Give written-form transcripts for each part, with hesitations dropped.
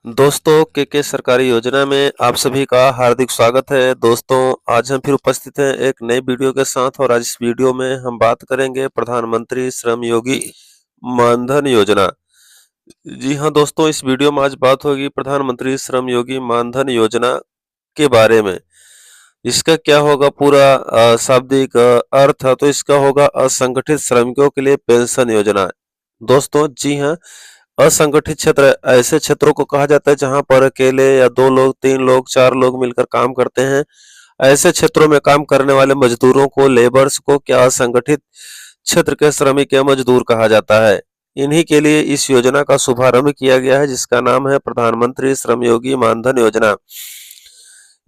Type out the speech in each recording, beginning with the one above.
दोस्तों के सरकारी योजना में आप सभी का हार्दिक स्वागत है। दोस्तों, आज हम फिर उपस्थित हैं एक नई वीडियो के साथ और आज इस वीडियो में हम बात करेंगे प्रधानमंत्री श्रम योगी मानधन योजना। जी हाँ दोस्तों, इस वीडियो में आज बात होगी प्रधानमंत्री श्रम योगी मानधन योजना के बारे में। इसका क्या होगा पूरा शाब्दिक अर्थ है, तो इसका होगा असंगठित श्रमिकों के लिए पेंशन योजना। दोस्तों जी हाँ, असंगठित क्षेत्र ऐसे क्षेत्रों को कहा जाता है जहां पर अकेले या 2 लोग, 3 लोग, 4 लोग मिलकर काम करते हैं। ऐसे क्षेत्रों में काम करने वाले मजदूरों को, लेबर्स को क्या असंगठित क्षेत्र के श्रमिक या मजदूर कहा जाता है। इन्हीं के लिए इस योजना का शुभारंभ किया गया है, जिसका नाम है प्रधानमंत्री श्रम योगी मानधन योजना।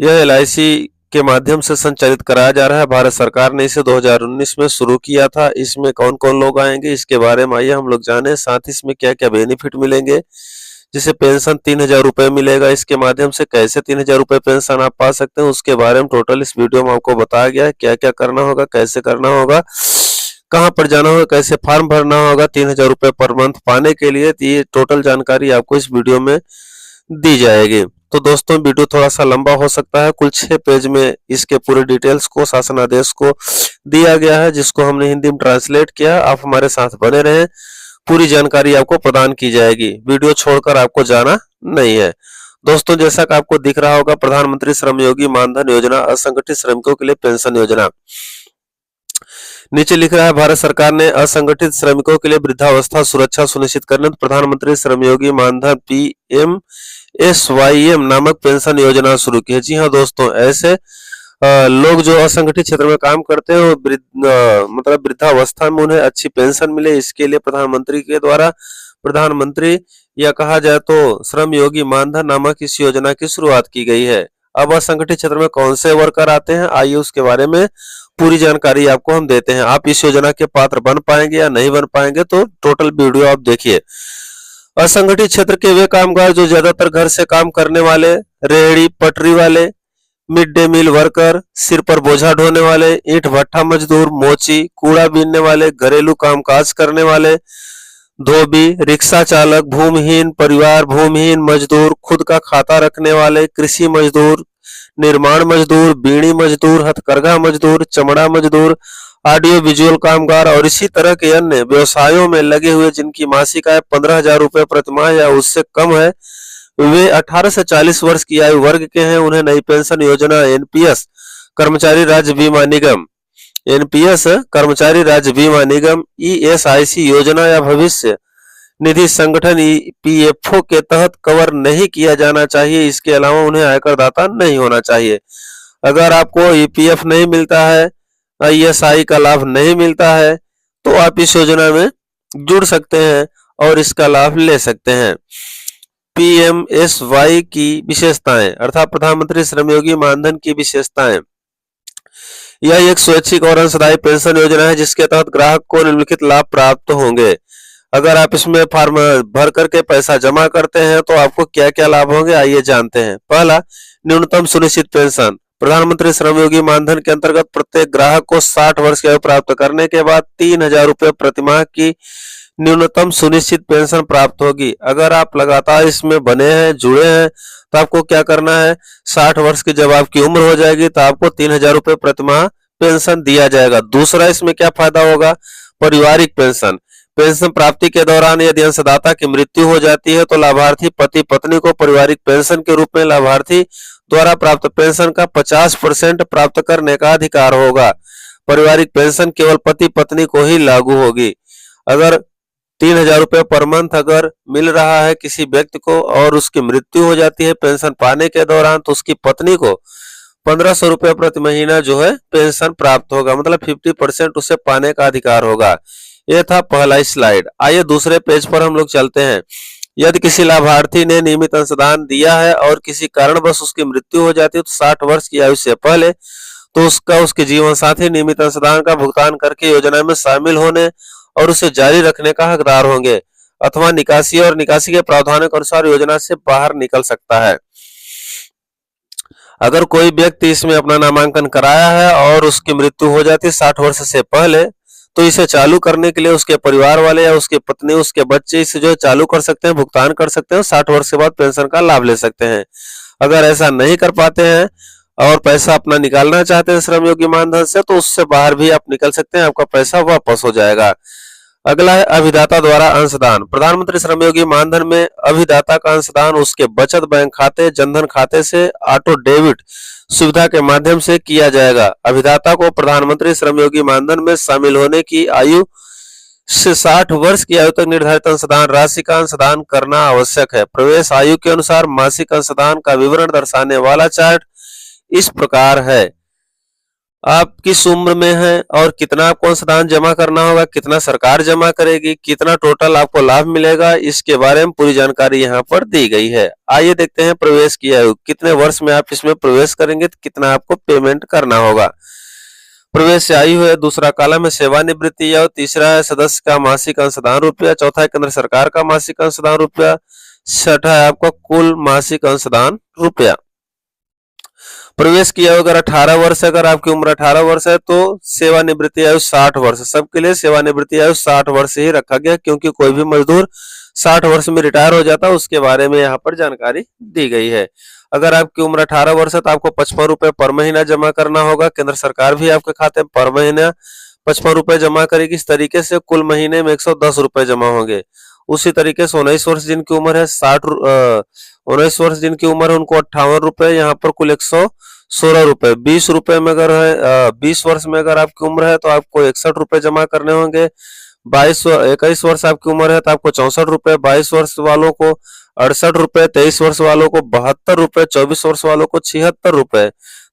यह एलआईसी के माध्यम से संचालित कराया जा रहा है। भारत सरकार ने इसे 2019 में शुरू किया था। इसमें कौन कौन लोग आएंगे इसके बारे में आइए हम लोग जाने, साथ ही इसमें क्या क्या बेनिफिट मिलेंगे। जिसे पेंशन 3,000 रुपए मिलेगा, इसके माध्यम से कैसे 3,000 रुपए पेंशन आप पा सकते हैं उसके बारे में टोटल इस वीडियो में आपको बताया गया है। क्या क्या करना होगा, कैसे करना होगा, कहाँ पर जाना होगा, कैसे फॉर्म भरना होगा 3,000 रुपए पर मंथ पाने के लिए। ये टोटल जानकारी आपको इस वीडियो में दी जाएगी। तो दोस्तों, वीडियो थोड़ा सा लंबा हो सकता है। कुल 6 पेज में इसके पूरे डिटेल्स को, शासन आदेश को दिया गया है, जिसको हमने हिंदी में ट्रांसलेट किया। आप हमारे साथ बने रहें, पूरी जानकारी आपको प्रदान की जाएगी। वीडियो छोड़कर आपको जाना नहीं है। दोस्तों, जैसा कि आपको दिख रहा होगा, प्रधानमंत्री श्रम योगी मानधन योजना असंगठित श्रमिकों के लिए पेंशन योजना। नीचे लिख रहा है, भारत सरकार ने असंगठित श्रमिकों के लिए वृद्धावस्था सुरक्षा सुनिश्चित करने प्रधानमंत्री श्रम योगी मानधन PMSYM नामक पेंशन योजना शुरू की है। जी हाँ दोस्तों, ऐसे लोग जो असंगठित क्षेत्र में काम करते हैं, मतलब वृद्धावस्था में उन्हें अच्छी पेंशन मिले, इसके लिए प्रधानमंत्री के द्वारा प्रधानमंत्री या कहा जाए तो श्रम योगी मानधन नामक इस योजना की शुरुआत की गई है। अब असंगठित क्षेत्र में कौन से वर्कर आते हैं, आइए उसके बारे में पूरी जानकारी आपको हम देते हैं। आप इस योजना के पात्र बन पाएंगे या नहीं बन पाएंगे, तो टोटल वीडियो आप देखिए। असंगठित क्षेत्र के वे कामगार जो ज्यादातर घर से काम करने वाले, रेहड़ी पटरी वाले, मिड डे मील वर्कर, सिर पर बोझा ढोने वाले, ईंट भट्ठा मजदूर, मोची, कूड़ा बीनने वाले, घरेलू कामकाज करने वाले, धोबी, रिक्शा चालक, भूमिहीन परिवार, भूमिहीन मजदूर, खुद का खाता रखने वाले, कृषि मजदूर, निर्माण मजदूर, बीड़ी मजदूर, हथकरघा मजदूर, चमड़ा मजदूर, ऑडियो विजुअल कामगार और इसी तरह के अन्य व्यवसायों में लगे हुए जिनकी मासिक आय 15,000 रुपए प्रतिमाह या उससे कम है, वे 18 से 40 वर्ष की आयु वर्ग के हैं। उन्हें नई पेंशन योजना एनपीएस कर्मचारी राज्य बीमा निगम, एनपीएस कर्मचारी राज्य बीमा निगम, ईएसआईसी योजना या भविष्य निधि संगठन ईपीएफओ के तहत कवर नहीं किया जाना चाहिए। इसके अलावा उन्हें आयकर दाता नहीं होना चाहिए। अगर आपको ईपीएफ नहीं मिलता है, ईएसआई का लाभ नहीं मिलता है, तो आप इस योजना में जुड़ सकते हैं और इसका लाभ ले सकते हैं। पीएमएसवाई की विशेषताएं अर्थात प्रधानमंत्री श्रमयोगी मानधन की विशेषताएं। यह एक स्वैच्छिक और अंशदायी पेंशन योजना है जिसके तहत ग्राहक को निम्नलिखित लाभ प्राप्त होंगे। अगर आप इसमें फॉर्म भर करके पैसा जमा करते हैं तो आपको क्या क्या लाभ होंगे, आइए जानते हैं। पहला, न्यूनतम सुनिश्चित पेंशन। प्रधानमंत्री श्रमयोगी मानधन के अंतर्गत प्रत्येक ग्राहक को 60 वर्ष की आयु प्राप्त करने के बाद 3,000 रुपए प्रतिमाह की न्यूनतम सुनिश्चित पेंशन प्राप्त होगी। अगर आप लगातार इसमें बने हैं, जुड़े हैं, तो आपको क्या करना है, 60 वर्ष की जब आपकी उम्र हो जाएगी तो आपको 3,000 रुपए प्रतिमाह पेंशन दिया जाएगा। दूसरा, इसमें क्या फायदा होगा, पारिवारिक पेंशन। पेंशन प्राप्ति के दौरान यदि अंशदाता की मृत्यु हो जाती है तो लाभार्थी पति पत्नी को पारिवारिक पेंशन के रूप में लाभार्थी द्वारा प्राप्त पेंशन का 50% प्राप्त करने का अधिकार होगा। पारिवारिक पेंशन केवल पति पत्नी को ही लागू होगी। अगर 3,000 रुपए पर मंथ अगर मिल रहा है किसी व्यक्ति को और उसकी मृत्यु हो जाती है पेंशन पाने के दौरान, तो उसकी पत्नी को 1,500 रुपए प्रति महीना जो है पेंशन प्राप्त होगा, मतलब 50% उसे पाने का अधिकार होगा। यह था पहला स्लाइड। आइए दूसरे पेज पर हम लोग चलते हैं। यदि किसी लाभार्थी ने नियमित अंशदान दिया है और किसी कारणवश उसकी मृत्यु हो जाती है तो 60 वर्ष की आयु से पहले तो उसके जीवन साथी नियमित अंशदान का भुगतान करके योजना में शामिल होने और उसे जारी रखने का हकदार होंगे, अथवा निकासी और निकासी के प्रावधानों के अनुसार योजना से बाहर निकल सकता है। अगर कोई व्यक्ति इसमें अपना नामांकन कराया है और उसकी मृत्यु हो जाती है 60 वर्ष से पहले, तो इसे चालू करने के लिए उसके परिवार वाले या उसकी पत्नी, उसके बच्चे इसे जो चालू कर सकते हैं, भुगतान कर सकते हैं, 60 वर्ष के बाद पेंशन का लाभ ले सकते हैं। अगर ऐसा नहीं कर पाते हैं और पैसा अपना निकालना चाहते हैं श्रमयोगी मानधन से, तो उससे बाहर भी आप निकल सकते हैं, आपका पैसा वापस हो जाएगा। अगला है अभिदाता द्वारा अंशदान। प्रधानमंत्री श्रमयोगी मानधन में अभिदाता का अंशदान उसके बचत बैंक खाते, जनधन खाते से ऑटो डेबिट सुविधा के माध्यम से किया जाएगा। अभिदाता को प्रधानमंत्री श्रमयोगी मानधन में शामिल होने की आयु से 60 वर्ष की आयु तक निर्धारित अंशदान राशि का अंशदान करना आवश्यक है। प्रवेश आयु के अनुसार मासिक अंशदान का विवरण दर्शाने वाला चार्ट इस प्रकार है। आप किस उम्र में हैं और कितना आपको अंशदान जमा करना होगा, कितना सरकार जमा करेगी, कितना टोटल आपको लाभ मिलेगा, इसके बारे में पूरी जानकारी यहाँ पर दी गई है। आइए देखते हैं प्रवेश की आयु, कितने वर्ष में आप इसमें प्रवेश करेंगे तो कितना आपको पेमेंट करना होगा। प्रवेश आयु है, दूसरा कॉलम है सेवानिवृत्ति आयु, तीसरा है सदस्य का मासिक अंशदान रुपया, चौथा है केंद्र सरकार का मासिक अंशदान रुपया, छठा है आपका कुल मासिक अंशदान रुपया। प्रवेश की आयु अगर 18 वर्ष है, अगर आपकी उम्र 18 वर्ष है तो सेवानिवृत्ति आयु 60 वर्ष। सबके लिए सेवानिवृत्ति आयु 60 वर्ष ही रखा गया, क्योंकि कोई भी मजदूर 60 वर्ष में रिटायर हो जाता है, उसके बारे में यहाँ पर जानकारी दी गई है। अगर आपकी उम्र 18 वर्ष है तो आपको 55 रुपए पर महीना जमा करना होगा। केंद्र सरकार भी आपके खाते में पर महीना 55 रुपए जमा करेगी। इस तरीके से कुल महीने में 110 रुपए जमा होंगे। उसी तरीके से 19 वर्ष जिनकी उम्र है 19 वर्ष जिनकी उम्र है उनको 58 रुपए, यहाँ पर कुल 116 रुपए। 20 रुपए में अगर है 20 वर्ष में अगर आपकी उम्र है तो आपको 61 रुपए जमा करने होंगे। 21 वर्ष आपकी उम्र है तो आपको 64 रुपए, 22 वर्ष वालों को 68 रुपए, 23 वर्ष वालों को 72 रुपए, 24 वर्ष वालों को 76 रुपए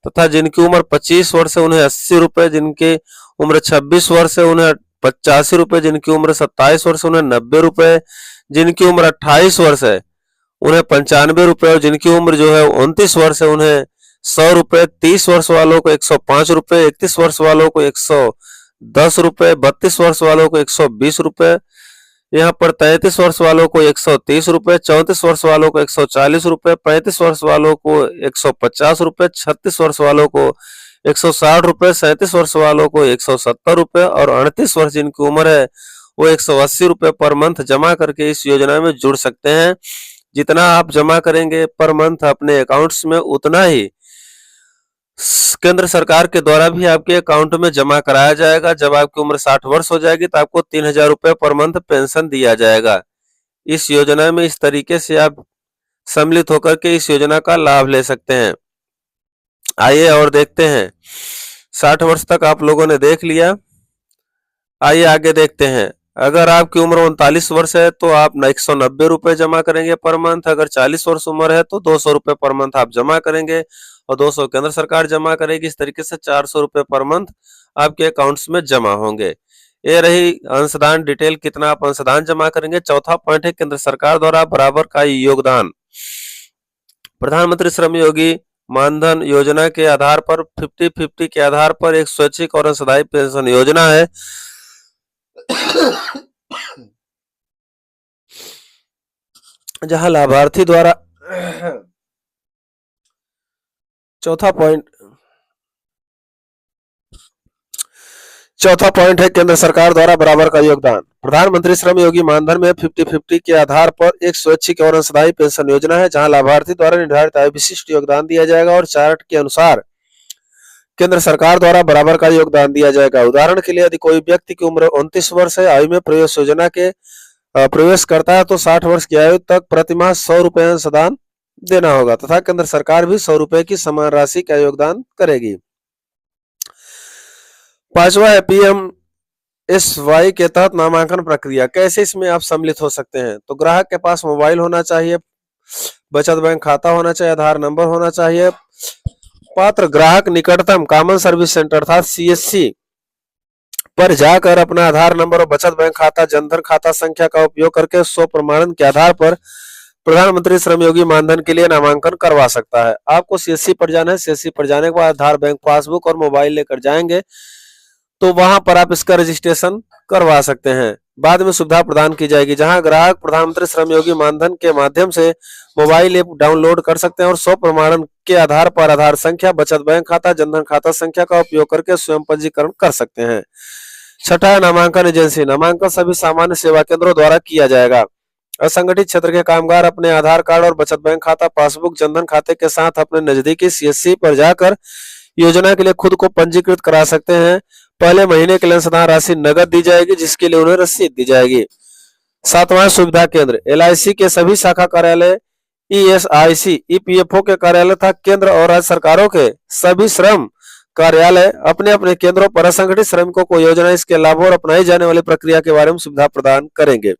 तथा जिनकी उम्र 25 वर्ष है उन्हें 80 रुपए, जिनकी उम्र 26 वर्ष है उन्हें 85 रुपए, जिनकी उम्र 27 वर्ष है उन्हें 90 रुपए, जिनकी उम्र 28 वर्ष है उन्हें 95 रुपए और जिनकी उम्र जो है 29 वर्ष है उन्हें 100 रुपए। 30 वर्ष वालों को 105 रुपए, 31 वर्ष वालों को 110 रुपए, 32 वर्ष वालों को 120 रुपए, यहाँ पर 33 वर्ष वालों को 130 रुपए, 34 वर्ष वालों को 140 रुपए, 35 वर्ष वालों को 150 रुपए, 36 वर्ष वालों को 160 रुपए, 37 वर्ष वालों को 170 रुपए और 38 वर्ष जिनकी उम्र है वो 180 रुपए पर मंथ जमा करके इस योजना में जुड़ सकते हैं। जितना आप जमा करेंगे पर मंथ अपने अकाउंट्स में, उतना ही केंद्र सरकार के द्वारा भी आपके अकाउंट में जमा कराया जाएगा। जब आपकी उम्र 60 वर्ष हो जाएगी तो आपको 3000 रुपए पर मंथ पेंशन दिया जाएगा। इस योजना में इस तरीके से आप सम्मिलित होकर के इस योजना का लाभ ले सकते हैं। आइए और देखते हैं, 60 वर्ष तक आप लोगों ने देख लिया। आइए आगे देखते हैं। अगर आपकी उम्र 39 वर्ष है तो आप 190 रुपए जमा करेंगे पर मंथ। अगर 40 वर्ष उम्र है तो 200 रुपए पर मंथ आप जमा करेंगे और 200 केंद्र सरकार जमा करेगी। इस तरीके से 400 रुपए पर मंथ आपके अकाउंट्स में जमा होंगे। ये रही अंशदान डिटेल, कितना आप अंशदान जमा करेंगे। चौथा पॉइंट है केंद्र सरकार द्वारा बराबर का योगदान। प्रधानमंत्री श्रम योगी मानधन योजना के आधार पर 50-50 के आधार पर एक स्वैच्छिक और अंशदायी पेंशन योजना है। जहां लाभार्थी द्वारा चौथा पॉइंट है केंद्र सरकार द्वारा बराबर का योगदान। प्रधानमंत्री श्रम योगी मानधन में 50-50 के आधार पर एक स्वैच्छिक और अंशदायी पेंशन योजना है, जहां लाभार्थी द्वारा निर्धारित आय विशिष्ट योगदान दिया जाएगा और चार्ट के अनुसार केंद्र सरकार द्वारा बराबर का योगदान दिया जाएगा। उदाहरण के लिए यदि कोई व्यक्ति की उम्र 29 वर्ष है, आयु में प्रवेश योजना के प्रवेश करता है तो 60 वर्ष की आयु तक प्रतिमाह 100 रुपए अंशदान देना होगा तथा केंद्र सरकार भी 100 रुपए की समान राशि का योगदान करेगी। पांचवा है PMSY के तहत नामांकन प्रक्रिया। कैसे इसमें आप सम्मिलित हो सकते हैं? तो ग्राहक के पास मोबाइल होना चाहिए, बचत बैंक खाता होना चाहिए, आधार नंबर होना चाहिए। पात्र ग्राहक निकटतम कॉमन सर्विस सेंटर अर्थात CSC पर जाकर अपना आधार नंबर और बचत बैंक खाता, जनधन खाता संख्या का उपयोग करके स्व प्रमाणन के आधार पर प्रधानमंत्री श्रम योगी मानधन के लिए नामांकन करवा सकता है। आपको CSC पर जाना है। CSC पर जाने के बाद आधार, बैंक पासबुक और मोबाइल लेकर जाएंगे तो वहां पर आप इसका रजिस्ट्रेशन करवा सकते हैं। बाद में सुविधा प्रदान की जाएगी जहां ग्राहक प्रधानमंत्री श्रम योगी मानधन के माध्यम से मोबाइल ऐप डाउनलोड कर सकते हैं और स्व प्रमाणन के आधार पर आधार संख्या, बचत बैंक खाता, जनधन खाता संख्या का उपयोग करके स्वयं पंजीकरण कर सकते हैं। छठा है नामांकन एजेंसी। नामांकन सभी सामान्य सेवा केंद्रों द्वारा किया जाएगा। असंगठित क्षेत्र के कामगार अपने आधार कार्ड और बचत बैंक खाता, पासबुक, जनधन खाते के साथ अपने नजदीकी सीएससी पर जाकर योजना के लिए खुद को पंजीकृत करा सकते हैं। पहले महीने के लिए अंशदान राशि नगद दी जाएगी, जिसके लिए उन्हें रसीद दी जाएगी। सातवां सुविधा केंद्र। एलआईसी के सभी शाखा कार्यालय, ईएसआईसी, ईपीएफओ के कार्यालय तथा केंद्र और राज्य सरकारों के सभी श्रम कार्यालय अपने अपने केंद्रों पर असंगठित श्रमिकों को योजना, इसके लाभों और अपनाई जाने वाली प्रक्रिया के बारे में सुविधा प्रदान करेंगे।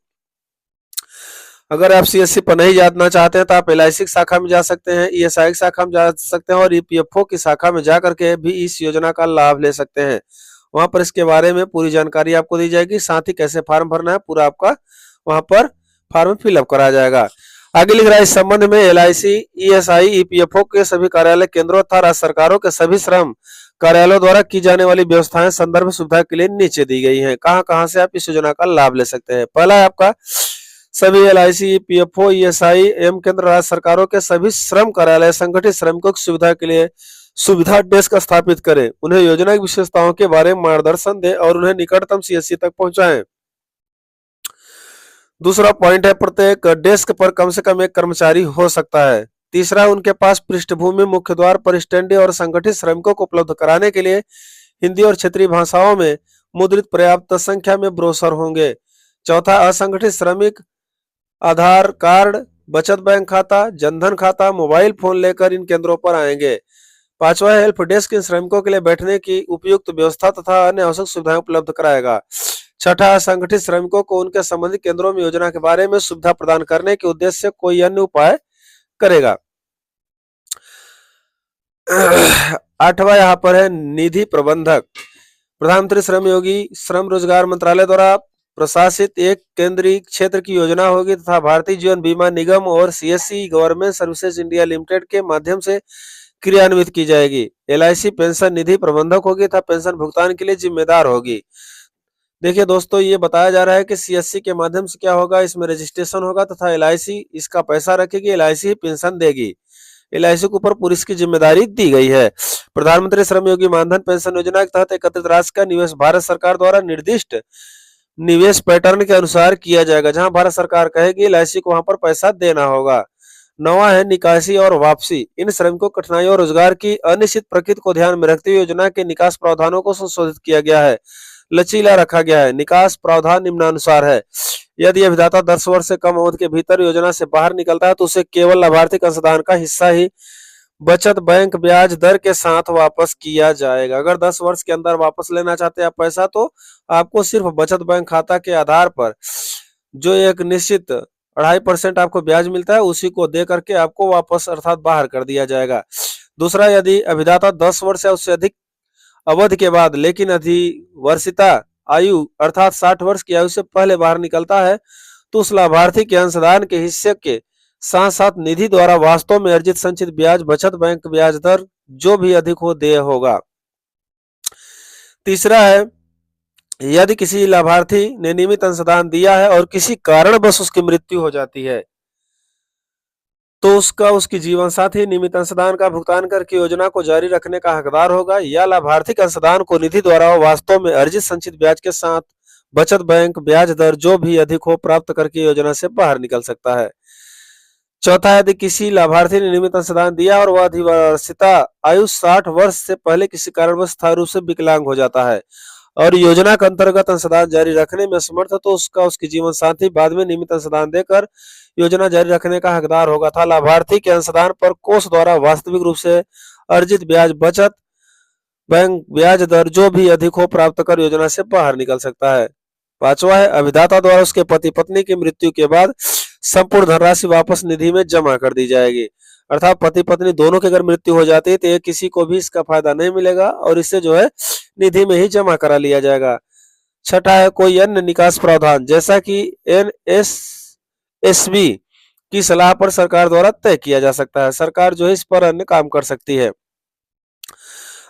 अगर आप सीएससी पर नहीं जानना चाहते हैं तो आप एलआईसी की शाखा में जा सकते हैं, ईएसआई की शाखा में जा सकते हैं और ईपीएफओ की शाखा में जाकर के भी इस योजना का लाभ ले सकते हैं। वहां पर इसके बारे में पूरी जानकारी आपको दी जाएगी, साथ ही कैसे फॉर्म भरना है पूरा आपका वहां पर फॉर्म फिलअप कराया जाएगा। आगे लिख रहा है, इस संबंध में एलआईसी, ईएसआई, ईपीएफओ के सभी कार्यालय केंद्रों तथा राज्य सरकारों के सभी श्रम कार्यालयों द्वारा की जाने वाली व्यवस्थाएं संदर्भ सुविधा के लिए नीचे दी गई हैं। कहां से आप इस योजना का लाभ ले सकते हैं। पहला है आपका सभी एलआईसी, ईपीएफओ, ईएसआई एवं केंद्र राज्य सरकारों के सभी श्रम कार्यालय संगठित श्रमिकों की सुविधा के लिए सुविधा डेस्क स्थापित करें, उन्हें योजना की विशेषताओं के बारे में मार्गदर्शन दें और उन्हें निकटतम सीएससी तक पहुंचाएं। दूसरा पॉइंट है, प्रत्येक डेस्क पर कम से कम एक कर्मचारी हो सकता है। तीसरा, उनके पास पृष्ठभूमि, मुख्य द्वार पर स्टैंडी और संगठित श्रमिकों को उपलब्ध कराने के लिए हिंदी और क्षेत्रीय भाषाओं में मुद्रित पर्याप्त संख्या में ब्रोशर होंगे। चौथा, असंगठित श्रमिक आधार कार्ड, बचत बैंक खाता, जनधन खाता, मोबाइल फोन लेकर इन केंद्रों पर आएंगे। पांचवा, हेल्प डेस्क इन श्रमिकों के लिए बैठने की उपयुक्त व्यवस्था तथा अन्य आवश्यक सुविधाएं उपलब्ध कराएगा। छठा, संगठित श्रमिकों को उनके संबंधित केंद्रों में योजना के बारे में सुविधा प्रदान करने के उद्देश्य से कोई अन्य उपाय करेगा। आठवां यहाँ पर है निधि प्रबंधक। प्रधानमंत्री श्रम योगी श्रम रोजगार मंत्रालय द्वारा प्रशासित एक केंद्रीय क्षेत्र की योजना होगी तथा भारतीय जीवन बीमा निगम और CSC government services India limited के माध्यम से क्रियान्वित की जाएगी। एलआईसी पेंशन निधि प्रबंधक होगी तथा पेंशन भुगतान के लिए जिम्मेदार होगी। देखिए दोस्तों, ये बताया जा रहा है कि सीएससी के माध्यम से क्या होगा, इसमें रजिस्ट्रेशन होगा तथा एलआईसी इसका पैसा रखेगी, एलआईसी पेंशन देगी। एलआईसी के ऊपर पूरी इसकी जिम्मेदारी दी गई है। प्रधानमंत्री श्रम योगी मानधन पेंशन योजना के तहत एकत्रित राशि का निवेश भारत सरकार द्वारा निर्दिष्ट निवेश पैटर्न के अनुसार किया जाएगा। जहां भारत सरकार कहेगी एलआईसी को वहां पर पैसा देना होगा। नौवां है निकासी और वापसी। इन श्रमिकों कठिनाइयों और रोजगार की अनिश्चित प्रकृति को ध्यान में रखते हुए योजना के निकास प्रावधानों को संशोधित किया गया है, लचीला रखा गया है। निकास प्रावधान निम्नानुसार है। यदि अभिदाता 10 वर्ष से कम अवधि के भीतर योजना से बाहर निकलता है तो उसे केवल लाभार्थी अंशदान का हिस्सा ही बचत बैंक ब्याज दर के साथ वापस किया जाएगा। अगर 10 वर्ष के अंदर वापस लेना चाहते हैं आप पैसा, तो आपको सिर्फ बचत बैंक खाता के आधार पर जो एक निश्चित 2.5% आपको ब्याज मिलता है उसी को दे करके आपको वापस अर्थात बाहर कर दिया जाएगा। दूसरा, यदि अभिदाता 10 वर्ष या उससे अधिक अवधि के बाद लेकिन अधिवर्षिता आयु अर्थात 60 वर्ष की आयु से पहले बाहर निकलता है तो उस लाभार्थी के अंशदान के हिस्से के साथ साथ निधि द्वारा वास्तव में अर्जित संचित ब्याज बचत बैंक ब्याज दर जो भी अधिक हो देय होगा। तीसरा है, यदि किसी लाभार्थी ने नियमित अंशदान दिया है और किसी कारणवश उसकी मृत्यु हो जाती है तो उसकी जीवन साथी नियमित अंशदान का भुगतान करके योजना को जारी रखने का हकदार होगा, या लाभार्थी के अंशदान को निधि द्वारा वास्तव में अर्जित संचित ब्याज के साथ बचत बैंक ब्याज दर जो भी अधिक हो प्राप्त करके योजना से बाहर निकल सकता है। चौथा, यदि किसी लाभार्थी ने नियमित अंशदान दिया और वह अधिवर्षिता आयु 60 वर्ष से पहले किसी कारणवश स्थायी रूप से विकलांग हो जाता है और योजना के अंतर्गत अंशदान जारी रखने में असमर्थ तो उसकी जीवन साथी बाद में नियमित अंशदान देकर योजना जारी रखने का हकदार होगा था। लाभार्थी के अंशदान पर कोष द्वारा वास्तविक रूप से अर्जित ब्याज बचत बैंक ब्याज दर जो भी अधिक हो प्राप्त कर योजना से बाहर निकल सकता है। पांचवा है, अभिदाता द्वारा उसके पति पत्नी की मृत्यु के बाद संपूर्ण धनराशि वापस निधि में जमा कर दी जाएगी। अर्थात पति पत्नी दोनों की अगर मृत्यु हो जाती है तो किसी को भी इसका फायदा नहीं मिलेगा और इससे जो है निधि में ही जमा करा लिया जाएगा। छठा है, कोई अन्य निकास प्रावधान जैसा कि एनएसएसबी की सलाह पर सरकार द्वारा तय किया जा सकता है। सरकार जो है इस पर अन्य काम कर सकती है।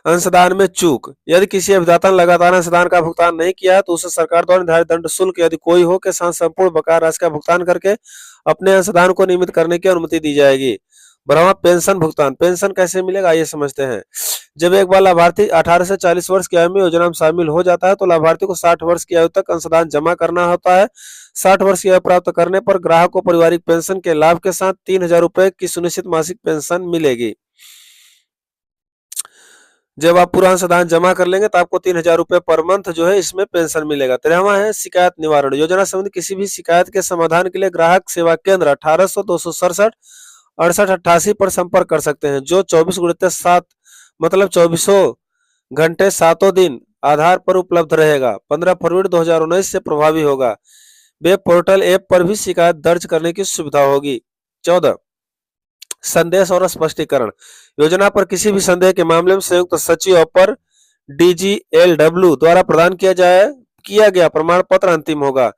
अंशदान में चूक, यदि किसी अभिदाता ने लगातार अंशदान का भुगतान नहीं किया है तो उसे सरकार द्वारा निर्धारित दंड शुल्क यदि कोई हो के साथ संपूर्ण बकाया राशि का भुगतान करके अपने अंशदान को नियमित करने की अनुमति दी जाएगी। बढ़ावा पेंशन भुगतान। पेंशन कैसे मिलेगा ये समझते हैं। जब एक बार लाभार्थी 18 से 40 वर्ष की आयु में योजना में शामिल हो जाता है तो लाभार्थी को 60 वर्ष की आयु तक अंशदान जमा करना होता है। 60 वर्ष की आयु प्राप्त करने पर ग्राहक को पारिवारिक पेंशन के लाभ के साथ 3000 रुपए की सुनिश्चित मासिक पेंशन मिलेगी। जब आप पूरा अंशदान जमा कर लेंगे तो आपको 3000 रुपए पर मंथ जो है इसमें पेंशन मिलेगा। 13वां है शिकायत निवारण। योजना संबंधी किसी भी शिकायत के समाधान के लिए ग्राहक सेवा केंद्र 1800-267-6888 पर संपर्क कर सकते हैं, जो 24x7 मतलब 24 घंटे 7 दिन आधार पर उपलब्ध रहेगा। 15 फरवरी 2019 से प्रभावी होगा। वेब पोर्टल ऐप पर भी शिकायत दर्ज करने की सुविधा होगी। 14 संदेश और स्पष्टीकरण। योजना पर किसी भी संदेह के मामले में संयुक्त सचिव अपर DGLW द्वारा प्रदान किया गया प्रमाण पत्र अंतिम होगा।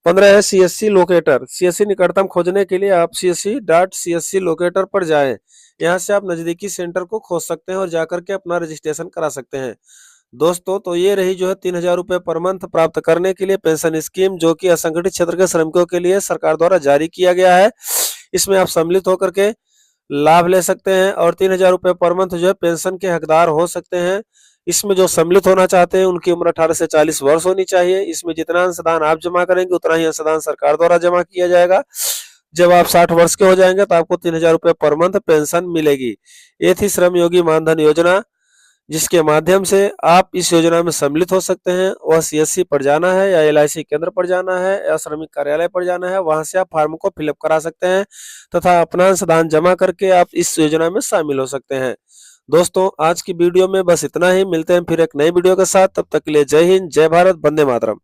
15 है CSC लोकेटर। CSC निकटतम खोजने के लिए आप csc.csc लोकेटर पर जाएं। यहाँ से आप नजदीकी सेंटर को खोज सकते हैं और जाकर के अपना रजिस्ट्रेशन करा सकते हैं। दोस्तों तो ये रही जो है 3000 रुपए पर मंथ प्राप्त करने के लिए पेंशन स्कीम, जो कि असंगठित क्षेत्र के श्रमिकों के लिए सरकार द्वारा जारी किया गया है। इसमें आप सम्मिलित होकर के लाभ ले सकते हैं और 3000 रुपए पर मंथ जो है पेंशन के हकदार हो सकते हैं। इसमें जो सम्मिलित होना चाहते हैं उनकी उम्र 18 से 40 वर्ष होनी चाहिए। इसमें जितना अंशदान आप जमा करेंगे उतना ही अंशदान सरकार द्वारा जमा किया जाएगा। जब आप 60 वर्ष के हो जाएंगे तो आपको 3000 रुपए पर मंथ पेंशन मिलेगी। ये थी श्रम योगी मानधन योजना, जिसके माध्यम से आप इस योजना में सम्मिलित हो सकते हैं। वह CSC पर जाना है या LIC केंद्र पर जाना है या श्रमिक कार्यालय पर जाना है, वहां से आप फॉर्म को फिलअप करा सकते हैं तथा अपना अंशदान जमा करके आप इस योजना में शामिल हो सकते हैं। दोस्तों आज की वीडियो में बस इतना ही। मिलते हैं फिर एक नई वीडियो के साथ। तब तक के लिए जय हिंद, जय भारत, वंदे मातरम।